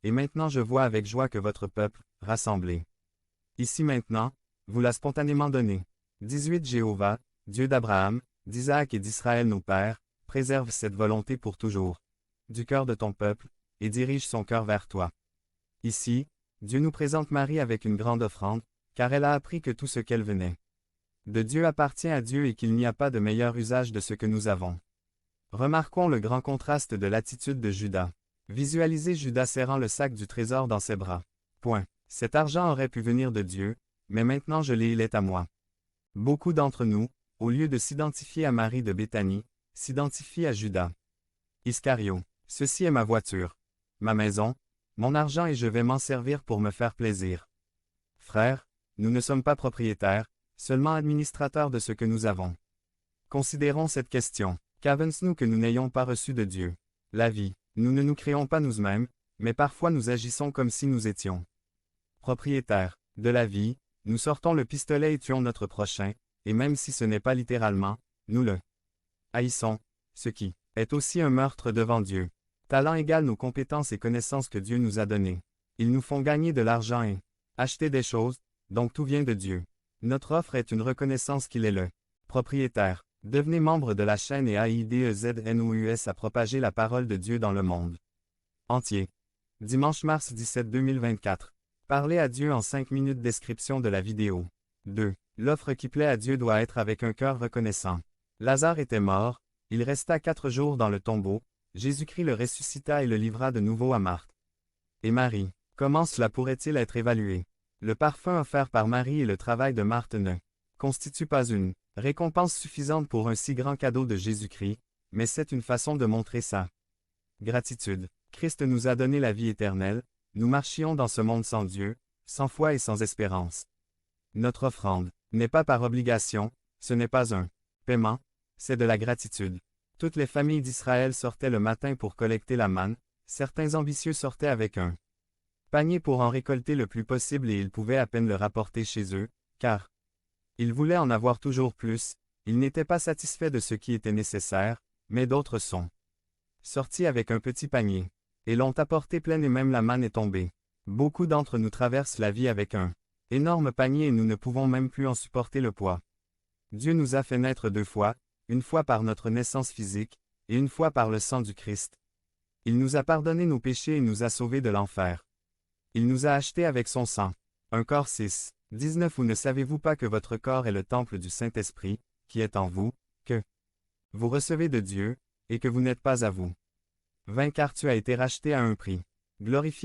et maintenant je vois avec joie que votre peuple, rassemblé, ici maintenant, vous l'a spontanément donné. 18 Jéhovah, Dieu d'Abraham, d'Isaac et d'Israël nos pères, préserve cette volonté pour toujours, du cœur de ton peuple, et dirige son cœur vers toi. Ici, Dieu nous présente Marie avec une grande offrande, car elle a appris que tout ce qu'elle venait de Dieu appartient à Dieu et qu'il n'y a pas de meilleur usage de ce que nous avons. Remarquons le grand contraste de l'attitude de Judas. Visualisez Judas serrant le sac du trésor dans ses bras. Point. Cet argent aurait pu venir de Dieu, mais maintenant il est à moi. Beaucoup d'entre nous, au lieu de s'identifier à Marie de Béthanie, s'identifient à Judas Iscario. Ceci est ma voiture, ma maison, mon argent et je vais m'en servir pour me faire plaisir. Frères, nous ne sommes pas propriétaires, seulement administrateurs de ce que nous avons. Considérons cette question. Qu'avance-nous que nous n'ayons pas reçu de Dieu? La vie. Nous ne nous créons pas nous-mêmes, mais parfois nous agissons comme si nous étions propriétaires de la vie, nous sortons le pistolet et tuons notre prochain, et même si ce n'est pas littéralement, nous le haïssons, ce qui est aussi un meurtre devant Dieu. Talent égale nos compétences et connaissances que Dieu nous a données. Ils nous font gagner de l'argent et acheter des choses, donc tout vient de Dieu. Notre offre est une reconnaissance qu'il est le propriétaire. Devenez membre de la chaîne et AIDEZNOUS à propager la parole de Dieu dans le monde entier. Dimanche mars 17 2024. Parlez à Dieu en 5 minutes. Description de la vidéo. 2. L'offre qui plaît à Dieu doit être avec un cœur reconnaissant. Lazare était mort, il resta 4 jours dans le tombeau, Jésus-Christ le ressuscita et le livra de nouveau à Marthe et Marie. Comment cela pourrait-il être évalué? Le parfum offert par Marie et le travail de Marthe ne constituent pas une récompense suffisante pour un si grand cadeau de Jésus-Christ, mais c'est une façon de montrer sa gratitude. Christ nous a donné la vie éternelle, nous marchions dans ce monde sans Dieu, sans foi et sans espérance. Notre offrande n'est pas par obligation, ce n'est pas un paiement, c'est de la gratitude. Toutes les familles d'Israël sortaient le matin pour collecter la manne, certains ambitieux sortaient avec un panier pour en récolter le plus possible et ils pouvaient à peine le rapporter chez eux, car ils voulaient en avoir toujours plus, ils n'étaient pas satisfaits de ce qui était nécessaire, mais d'autres sont sortis avec un petit panier, et l'ont apporté plein et même la manne est tombée. Beaucoup d'entre nous traversent la vie avec un énorme panier et nous ne pouvons même plus en supporter le poids. Dieu nous a fait naître 2 fois, une fois par notre naissance physique, et une fois par le sang du Christ. Il nous a pardonné nos péchés et nous a sauvés de l'enfer. Il nous a achetés avec son sang. 1 Corinthiens 6, 19. Ou ne savez-vous pas que votre corps est le temple du Saint-Esprit, qui est en vous, que vous recevez de Dieu, et que vous n'êtes pas à vous? 20 Car tu as été racheté à un prix. Glorifiez